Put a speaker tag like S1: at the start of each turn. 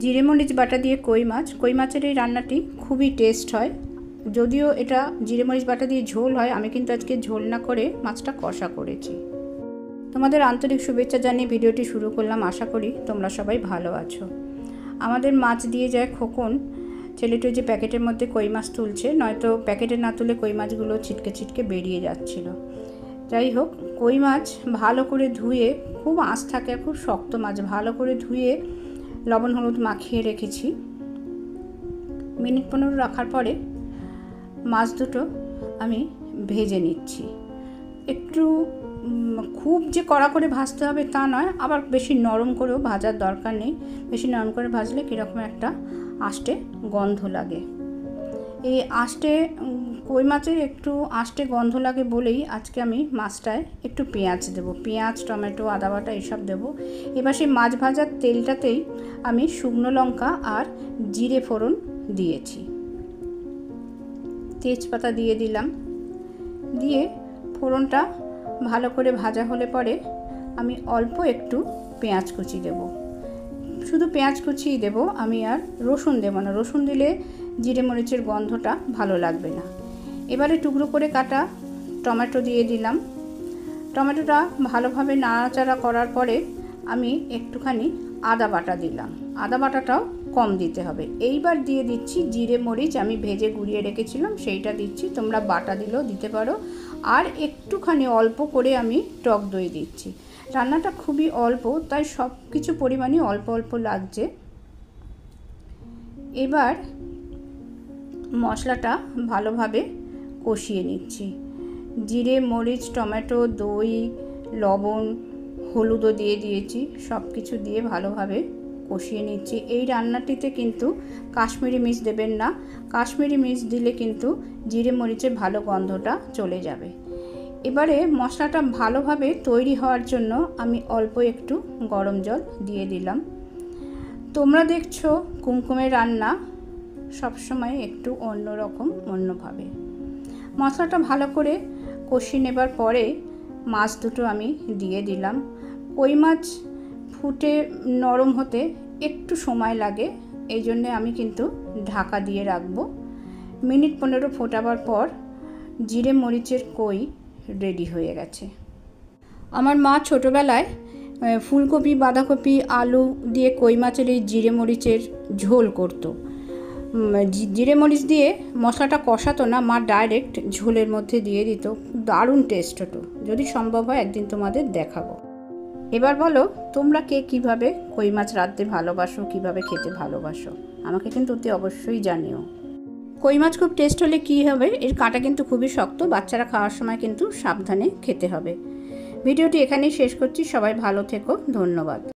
S1: জিরে মরিচ বাটা দিয়ে কই মাছের এই রান্নাটি খুবই টেস্ট হয়। যদিও এটা জিরে মরিচ বাটা দিয়ে ঝোল হয়, আমি কিন্তু আজকে ঝোল না করে মাছটা কষা করেছি। তোমাদের আন্তরিক শুভেচ্ছা জানিয়ে ভিডিওটি শুরু করলাম। আশা করি তোমরা সবাই ভালো আছো। আমাদের মাছ দিয়ে যায় খোকন। ছেলেটি যে প্যাকেটের মধ্যে কই মাছ তুলছে, নয়তো প্যাকেটে না তুলে কই মাছগুলো ছিটকে ছিটকে বেরিয়ে যাচ্ছিল। যাই হোক, কই মাছ ভালো করে ধুয়ে, খুব আঁশ থাকে, খুব শক্ত মাছ, ভালো করে ধুয়ে লবণ হলুদ মাখিয়ে রেখেছি। মিনিট 15 রাখার পরে মাছ দুটো আমি ভেজে নিচ্ছি। একটু খুব যে কড়া করে ভাজতে হবে তা নয়, আবার বেশি নরম করেও ভাজার দরকার নেই। বেশি নরম করে ভাজলে কীরকম একটা আষ্টে গন্ধ লাগে। এই আষ্টে কই মাছের একটু আষ্টে গন্ধ লাগে বলেই আজকে আমি মাছটায় একটু পেঁয়াজ দেবো। পেঁয়াজ, টমেটো, আদা বাটা এসব দেবো। এবার সেই মাছ ভাজার তেলটাতেই আমি শুকনো লঙ্কা আর জিরে ফোড়ন দিয়েছি। তেজপাতা দিয়ে দিলাম। দিয়ে ফোড়নটা ভালো করে ভাজা হলে পরে আমি অল্প একটু পেঁয়াজ কুচি দেব। শুধু পেঁয়াজ কুচিই দেব, আমি আর রসুন দেব না। রসুন দিলে জিরে মরিচের গন্ধটা ভালো লাগবে না। এবারে টুকরো করে কাটা টমেটো দিয়ে দিলাম। টমেটোটা ভালোভাবে নাড়াচাড়া করার পরে আমি একটুখানি আদা বাটা দিলাম। আদা বাটাটাও কম দিতে হবে। এইবার দিয়ে দিচ্ছি জিরে মরিচ, আমি ভেজে গুঁড়িয়ে রেখেছিলাম সেইটা দিচ্ছি। তোমরা বাটা দিলেও দিতে পারো। আর একটুখানি অল্প করে আমি টক দই দিচ্ছি। রান্নাটা খুবই অল্প, তাই সব কিছু পরিমাণই অল্প অল্প লাগছে। এবার মশলাটা ভালোভাবে কষিয়ে নিচ্ছি। জিরে মরিচ, টমেটো, দই, লবণ, হলুদও দিয়ে দিয়েছি। সব কিছু দিয়ে ভালোভাবে কষিয়ে নিচ্ছি। এই রান্নাটিতে কিন্তু কাশ্মীরি মির্চ দেবেন না। কাশ্মীরি মির্চ দিলে কিন্তু জিরে মরিচের ভালো গন্ধটা চলে যাবে। এবারে মশলাটা ভালোভাবে তৈরি হওয়ার জন্য আমি অল্প একটু গরম জল দিয়ে দিলাম। তোমরা দেখছো কুমকুমের রান্না সবসময় একটু অন্যরকম, অন্যভাবে। মশলাটা ভালো করে কষিয়ে নেবার পরে মাছ দুটো আমি দিয়ে দিলাম। কই মাছ ফুটে নরম হতে একটু সময় লাগে, এই জন্যে আমি কিন্তু ঢাকা দিয়ে রাখবো। মিনিট 15 ফোটাবার পর জিরে মরিচের কই রেডি হয়ে গেছে। আমার মা ছোটোবেলায় ফুলকপি, বাঁধাকপি, আলু দিয়ে কই মাছের এই জিরে মরিচের ঝোল করতো। জিরে মরিচ দিয়ে মশলাটা কষাতো না, মা ডাইরেক্ট ঝোলের মধ্যে দিয়ে দিত। দারুণ টেস্ট হতো। যদি সম্ভব হয় একদিন তোমাদের দেখাবো। এবার বলো তোমরা কে কীভাবে কই মাছ রাঁধতে ভালোবাসো, কীভাবে খেতে ভালোবাসো, আমাকে কিন্তু অতি অবশ্যই জানিও। কই মাছ খুব টেস্ট হলে কী হবে, এর কাঁটা কিন্তু খুবই শক্ত। বাচ্চারা খাওয়ার সময় কিন্তু সাবধানে খেতে হবে। ভিডিওটি এখানেই শেষ করছি। সবাই ভালো থেকো। ধন্যবাদ।